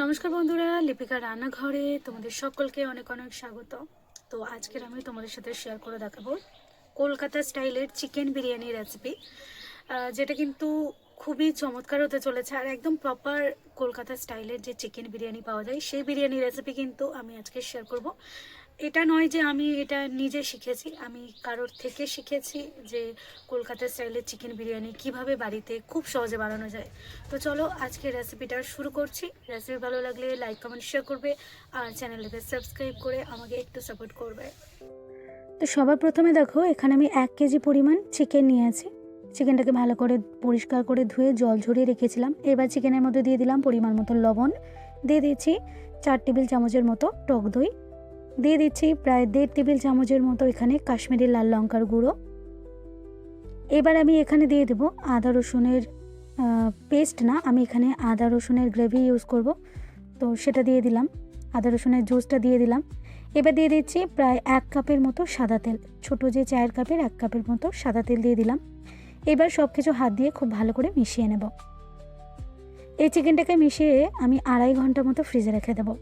নমস্কার বন্ধুরা, লিপিকা রান্নাঘরে তোমাদের সকলকে অনেক অনেক স্বাগত। তো আজকের আমি তোমাদের সাথে শেয়ার করে দেখাবো কলকাতা স্টাইলের চিকেন বিরিয়ানি রেসিপি, যেটা কিন্তু খুবই চমৎকার হতে চলেছে। আর একদম প্রপার কলকাতা স্টাইলের যে চিকেন বিরিয়ানি পাওয়া যায় সেই বিরিয়ানি রেসিপি কিন্তু আমি আজকে শেয়ার করব। এটা নয় যে আমি এটা নিজে শিখেছি, আমি কারোর থেকে শিখেছি যে কলকাতা স্টাইলের চিকেন বিরিয়ানি কিভাবে বাড়িতে খুব সহজে বানানো যায়। তো চলো আজকে রেসিপিটা শুরু করছি। রেসিপি ভালো লাগলে লাইক কমেন্ট শেয়ার করবে আর চ্যানেলটাকে সাবস্ক্রাইব করে আমাকে একটু সাপোর্ট করবে। তো সবার প্রথমে দেখো, এখানে আমি 1 কেজি পরিমাণ চিকেন নিয়েছি। চিকেনটাকে ভালো করে পরিষ্কার করে ধুয়ে জল ঝরিয়ে রেখেছিলাম। এবার চিকেনের মধ্যে দিয়ে দিলাম পরিমাণ মতো লবণ, দিয়ে দিচ্ছি 4 টেবিল চামচের মতো টক দই, দিয়ে দিচ্ছি প্রায় 1.5 টেবিল চামচের মতো এখানে কাশ্মীরি লাল লঙ্কার গুঁড়ো। এবার আমি এখানে দিয়ে দেব আদা রসুনের পেস্ট না, আমি এখানে আদা রসুনের গ্রেভি ইউজ করব, তো সেটা দিয়ে দিলাম। আদা রসুনের জুসটা দিয়ে দিলাম। এবার দিয়ে দিচ্ছি প্রায় 1 কাপের মতো সাদা তেল, ছোটো যে চায়ের কাপের 1 কাপের মতো সাদা তেল দিয়ে দিলাম। এবার সব কিছু হাত দিয়ে খুব ভালো করে মিশিয়ে নেব। এই চিকেনটাকে মিশিয়ে আমি 2.5 ঘন্টা মতো ফ্রিজে রেখে দেবো।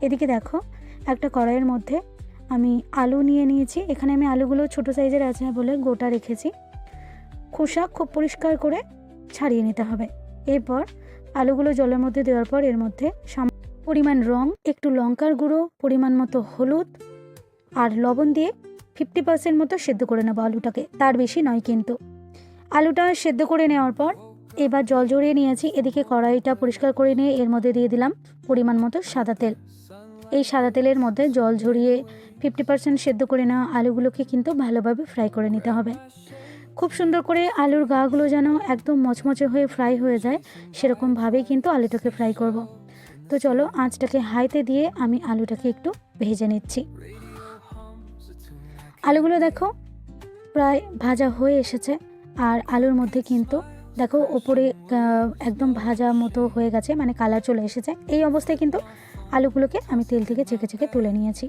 এদিকে দেখো, একটা কড়াইয়ের মধ্যে আমি আলু নিয়ে নিয়েছি। এখানে আমি আলুগুলো ছোটো সাইজের আছে বলে গোটা রেখেছি। খোসা খুব পরিষ্কার করে ছাড়িয়ে নিতে হবে। এরপর আলুগুলো জলের মধ্যে দেওয়ার পর এর মধ্যে পরিমাণ রং, একটু লঙ্কার গুঁড়ো, পরিমাণ মতো হলুদ আর লবণ দিয়ে 50% মতো সেদ্ধ করে নেবো আলুটাকে, তার বেশি নয় কিন্তু। আলুটা সেদ্ধ করে নেওয়ার পর এবার জল ঝরিয়ে নিয়েছি। এদিকে কড়াইটা পরিষ্কার করে নিয়ে এর মধ্যে দিয়ে দিলাম পরিমাণ মতো সাদা তেল। এই সাদা তেলের মধ্যে জল ঝরিয়ে 50% সেদ্ধ করে নেওয়া আলুগুলোকে কিন্তু ভালোভাবে ফ্রাই করে নিতে হবে। খুব সুন্দর করে আলুর গাগুলো যেন একদম মচমচে হয়ে ফ্রাই হয়ে যায়, সেরকমভাবেই কিন্তু আলুটাকে ফ্রাই করব। তো চলো আঁচটাকে হাইতে দিয়ে আমি আলুটাকে একটু ভেজে নিচ্ছি। আলুগুলো দেখো প্রায় ভাজা হয়ে এসেছে, আর আলুর মধ্যে কিন্তু দেখো ওপরে একদম ভাজা মতো হয়ে গেছে, মানে কালার চলে এসেছে। এই অবস্থায় কিন্তু আলুগুলোকে আমি তেল থেকে ছেঁকে ছেঁকে তুলে নিয়েছি।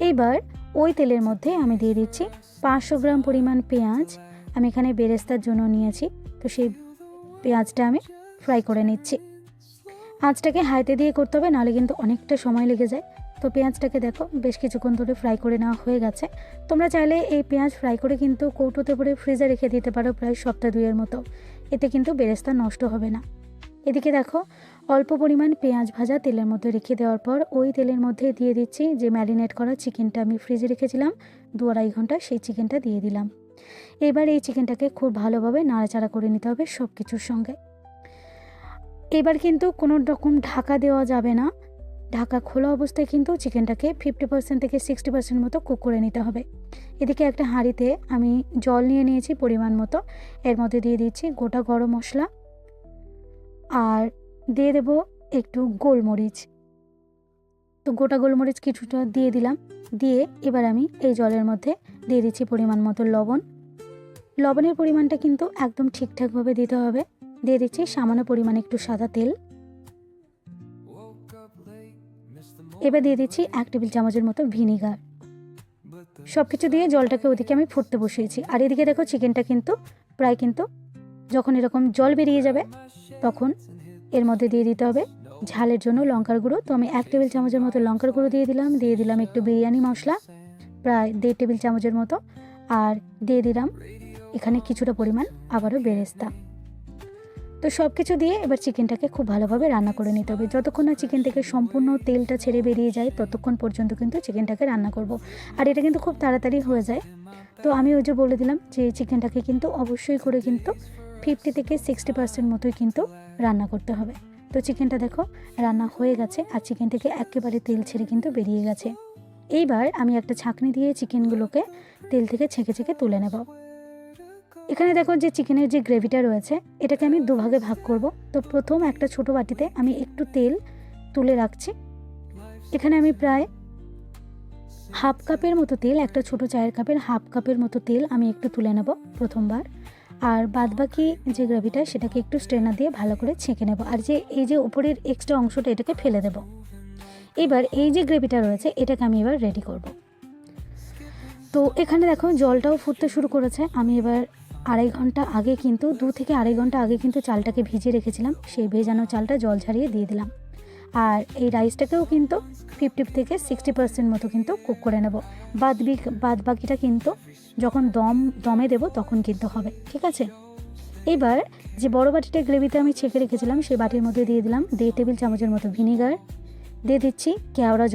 এইবার ওই তেলের মধ্যে আমি দিয়ে দিচ্ছি 500 গ্রাম পরিমাণ পেঁয়াজ। আমি এখানে বেরেস্তার জন্য নিয়েছি, তো সেই পেঁয়াজটা আমি ফ্রাই করে নিচ্ছি। আঁচটাকে হাইতে দিয়ে করতে হবে, নাহলে কিন্তু অনেকটা সময় লেগে যায়। তো পেঁয়াজটাকে দেখো বেশ কিছুক্ষণ ধরে ফ্রাই করে নেওয়া হয়ে গেছে। তোমরা চাইলে এই পেঁয়াজ ফ্রাই করে কিন্তু কৌটোতে ভরে ফ্রিজে রেখে দিতে পারো প্রায় সপ্তাহ 2 মতো, এতে কিন্তু বেরেস্তা নষ্ট হবে না। এদিকে দেখো, অল্প পরিমাণ পেঁয়াজ ভাজা তেলের মধ্যে রেখে দেওয়ার পর ওই তেলের মধ্যে দিয়ে দিচ্ছি যে ম্যারিনেট করা চিকেনটা আমি ফ্রিজে রেখেছিলাম 2-2.5 ঘন্টা, সেই চিকেনটা দিয়ে দিলাম। এবার এই চিকেনটাকে খুব ভালোভাবে নাড়াচাড়া করে নিতে হবে সব কিছুর সঙ্গে। এবার কিন্তু কোনো রকম ঢাকা দেওয়া যাবে না। ঢাকা খোলা অবস্থায় কিন্তু চিকেনটাকে 50% থেকে 60% মতো কুক করে নিতে হবে। এদিকে একটা হাঁড়িতে আমি জল নিয়ে নিয়েছি পরিমাণ মতো, এর মধ্যে দিয়ে দিচ্ছি গোটা গরম মশলা আর দিয়ে দেব একটু গোলমরিচ। তো গোটা গোলমরিচ কিছুটা দিয়ে দিলাম। দিয়ে এবার আমি এই জলের মধ্যে দিয়ে দিচ্ছি পরিমাণ মতো লবণ। লবণের পরিমাণটা কিন্তু একদম ঠিকঠাকভাবে দিতে হবে। দিয়ে দিচ্ছি সামান্য পরিমাণে একটু সাদা তেল। এবার দিয়ে দিচ্ছি 1 টেবিল চামচের মতো ভিনিগার। সব কিছু দিয়ে জলটাকে ওদিকে আমি ফুটতে বসিয়েছি। আর এদিকে দেখো চিকেনটা কিন্তু প্রায় কিন্তু যখন এরকম জল বেরিয়ে যাবে তখন এর মধ্যে দিয়ে দিতে হবে ঝালের জন্য লঙ্কার গুঁড়ো। তো আমি 1 টেবিল চামচের মতো লঙ্কার গুঁড়ো দিয়ে দিলাম একটু বিরিয়ানি মশলা প্রায় 1.5 টেবিল চামচের মতো, আর দিয়ে দিলাম এখানে কিছুটা পরিমাণ আবারও বেরেস্তা। তো সব কিছু দিয়ে এবার চিকেনটাকে খুব ভালোভাবে রান্না করে নিতে হবে। যতক্ষণ না চিকেন থেকে সম্পূর্ণ তেলটা ছেড়ে বেরিয়ে যায় ততক্ষণ পর্যন্ত কিন্তু চিকেনটাকে রান্না করব। আর এটা কিন্তু খুব তাড়াতাড়ি হয়ে যায়। তো আমি ওই যে বলে দিলাম যে চিকেনটাকে কিন্তু অবশ্যই করে কিন্তু 50 থেকে 60% মতোই কিন্তু রান্না করতে হবে। তো চিকেনটা দেখো রান্না হয়ে গেছে, আর চিকেন থেকে একেবারে তেল ছেড়ে কিন্তু বেরিয়ে গেছে। এইবার আমি একটা ছাঁকনি দিয়ে চিকেনগুলোকে তেল থেকে ছেঁকে ছেঁকে তুলে নেব। এখানে দেখো যে চিকেনের যে গ্রেভিটা রয়েছে এটাকে আমি দুভাগে ভাগ করব। তো প্রথম একটা ছোট বাটিতে আমি একটু তেল তুলে রাখছি। এখানে আমি প্রায় 1/2 কাপের মতো তেল, একটা ছোট চায়ের কাপের 1/2 কাপের মতো তেল আমি একটু তুলে নেব প্রথমবার। আর বাদবাকি যে গ্রেভিটা সেটাকে একটু স্ট্রেনার দিয়ে ভালো করে ছেঁকে নেব। আর যে এই যে উপরের এক্সট্রা অংশটা এটাকে ফেলে দেব। এবার এই যে গ্রেভিটা রয়েছে এটাকে আমি এবার রেডি করব। তো এখানে দেখো জলটাও ফুটতে শুরু করেছে। আমি এবার 2.5 ঘন্টা আগে কিন্তু 2 থেকে 2.5 ঘন্টা আগে কিন্তু চালটাকে ভিজিয়ে রেখেছিলাম, সেই ভেজানো চালটা জল ঝরিয়ে দিয়ে দিলাম। আর এই রাইসটাকেও কিন্তু 50 থেকে 60% মতো কিন্তু কুক করে নেব। বাদ বাকিটা কিন্তু যখন দমে দেব তখন কিন্তু হবে, ঠিক আছে। এবার যে বড় বাটিটা গ্রেভিতে আমি ছেঁকে রেখেছিলাম সেই বাটির মধ্যে দিয়ে দিলাম 1.5 টেবিল চামচের মতো ভিনিগার, দিয়ে দিচ্ছি কেওড়া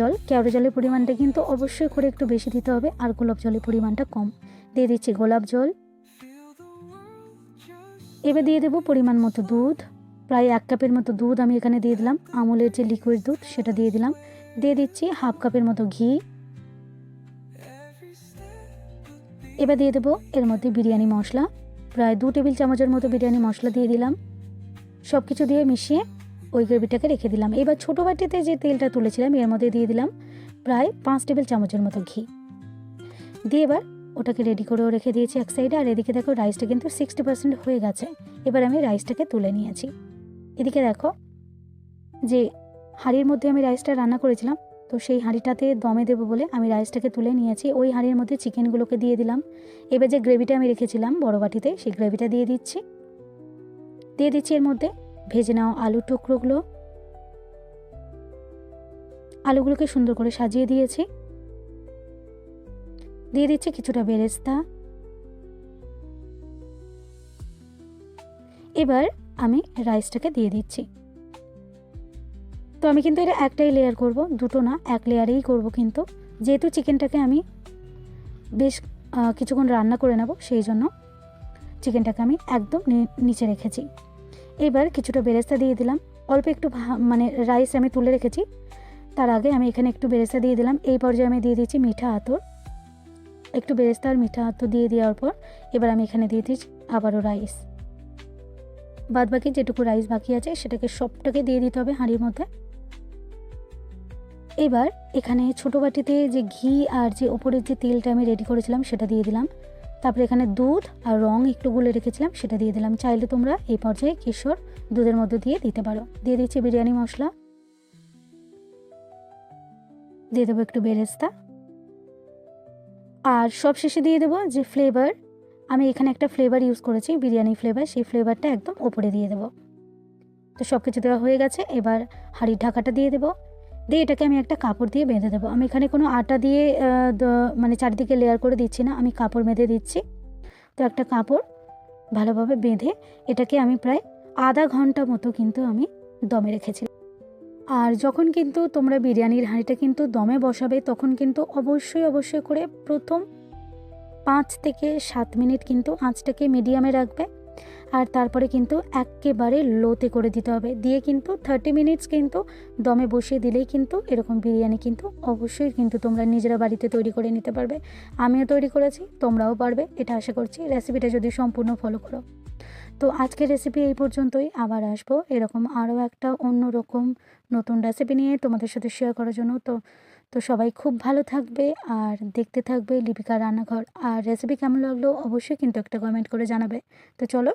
জলের পরিমাণটা কিন্তু অবশ্যই করে একটু বেশি দিতে হবে, আর গোলাপ জলের পরিমাণটা কম। দিয়ে দিচ্ছি গোলাপ জল। এবার দিয়ে দেবো পরিমাণ মতো দুধ, প্রায় 1 কাপের মতো দুধ আমি এখানে দিয়ে দিলাম। আমুলের যে লিকুইড দুধ সেটা দিয়ে দিলাম। দিয়ে দিচ্ছি 1/2 কাপের মতো ঘি। এবার দিয়ে দেবো এর মধ্যে বিরিয়ানি মশলা, প্রায় 2 টেবিল চামচের মতো বিরিয়ানি মশলা দিয়ে দিলাম। সব কিছু দিয়ে মিশিয়ে ওই গ্রেভিটাকে রেখে দিলাম। এবার ছোটো বাটিতে যে তেলটা তুলেছিলাম এর মধ্যে দিয়ে দিলাম প্রায় 5 টেবিল চামচের মতো ঘি দিয়ে এবার ওটাকে রেডি করেও রেখে দিয়েছি এক সাইডে। আর এদিকে দেখো রাইসটা কিন্তু 60% হয়ে গেছে। এবার আমি রাইসটাকে তুলে নিয়েছি। এদিকে দেখো যে হাঁড়ির মধ্যে আমি রাইসটা রান্না করেছিলাম, তো সেই হাঁড়িটাতে দমে দেবো বলে আমি রাইসটাকে তুলে নিয়েছি। ওই হাঁড়ির মধ্যে চিকেনগুলোকে দিয়ে দিলাম। এবার যে গ্রেভিটা আমি রেখেছিলাম বড় বাটিতে সেই গ্রেভিটা দিয়ে দিচ্ছি এর মধ্যে ভেজে নেওয়া আলুর টুকরোগুলো। আলুগুলোকে সুন্দর করে সাজিয়ে দিয়েছি। দিয়ে দিচ্ছি কিছুটা বেরেস্তা। এবার আমি রাইসটাকে দিয়ে দিচ্ছি। তো আমি কিন্তু এটা একটাই লেয়ার করব, দুটো না, এক লেয়ারেই করব। কিন্তু যেহেতু চিকেনটাকে আমি বেশ কিছুক্ষণ রান্না করে নেব সেই জন্য চিকেনটাকে আমি একদম নিচে রেখেছি। এবার কিছুটা বেরেস্তা দিয়ে দিলাম। অল্প একটু মানে রাইস আমি তুলে রেখেছি, তার আগে আমি এখানে একটু বেরেস্তা দিয়ে দিলাম। এই পর্যায়ে আমি দিয়ে দিচ্ছি মিঠা আতর। একটু বেরেস্তা আর মিঠা আতর দিয়ে দেওয়ার পর এবার আমি এখানে দিয়ে দিচ্ছি আবারও রাইস। বাদ বাকি যেটুকু রাইস বাকি আছে সেটাকে সবটাকে দিয়ে দিতে হবে হাঁড়ির মধ্যে। এবার এখানে ছোটো বাটিতে যে ঘি আর যে ওপরের যে তেলটা আমি রেডি করেছিলাম সেটা দিয়ে দিলাম। তারপরে এখানে দুধ আর রং একটু গুলে রেখেছিলাম সেটা দিয়ে দিলাম। চাইলে তোমরা এই পর্যায়ে কেশর দুধের মধ্যে দিয়ে দিতে পারো। দিয়ে দিচ্ছি বিরিয়ানি মশলা, দিয়ে দেবো একটু বেরেস্তা, আর সব শেষে দিয়ে দেবো যে ফ্লেভার। আমি এখানে একটা ফ্লেভার ইউজ করেছি, বিরিয়ানি ফ্লেভার, সেই ফ্লেভারটা একদম ওপরে দিয়ে দেবো। তো সব কিছু দেওয়া হয়ে গেছে। এবার হাঁড়ির ঢাকাটা দিয়ে দেবো, দিয়ে এটাকে আমি একটা কাপড় দিয়ে বেঁধে দেবো। আমি এখানে কোনো আটা দিয়ে মানে চারিদিকে লেয়ার করে দিচ্ছি না, আমি কাপড় বেঁধে দিচ্ছি। তো একটা কাপড় ভালোভাবে বেঁধে এটাকে আমি প্রায় আধা ঘন্টা মতো কিন্তু আমি দমে রেখেছি। আর যখন কিন্তু তোমরা বিরিয়ানির হাঁড়িটা কিন্তু দমে বসাবে তখন কিন্তু অবশ্যই করে প্রথম 5 থেকে 7 মিনিট কিন্তু আঁচটাকে মিডিয়ামে রাখবে, আর তারপরে কিন্তু একেবারে লোতে করে দিতে হবে। দিয়ে কিন্তু 30 মিনিটস কিন্তু দমে বসিয়ে দিলেই কিন্তু এরকম বিরিয়ানি কিন্তু অবশ্যই কিন্তু তোমরা নিজেরা বাড়িতে তৈরি করে নিতে পারবে। আমিও তৈরি করেছি, তোমরাও পারবে এটা আশা করছি, রেসিপিটা যদি সম্পূর্ণ ফলো করো। তো আজকের রেসিপি এই পর্যন্তই। আবার আসবো এরকম আরও একটা অন্যরকম নতুন রেসিপি নিয়ে তোমাদের সাথে শেয়ার করার জন্য। তো সবাই খুব ভালো থাকবে আর দেখতে থাকবে লিপিকা রান্নাঘর। আর রেসিপি কেমন লাগলো অবশ্যই কিন্তু একটা কমেন্ট করে জানাবে। তো চলো।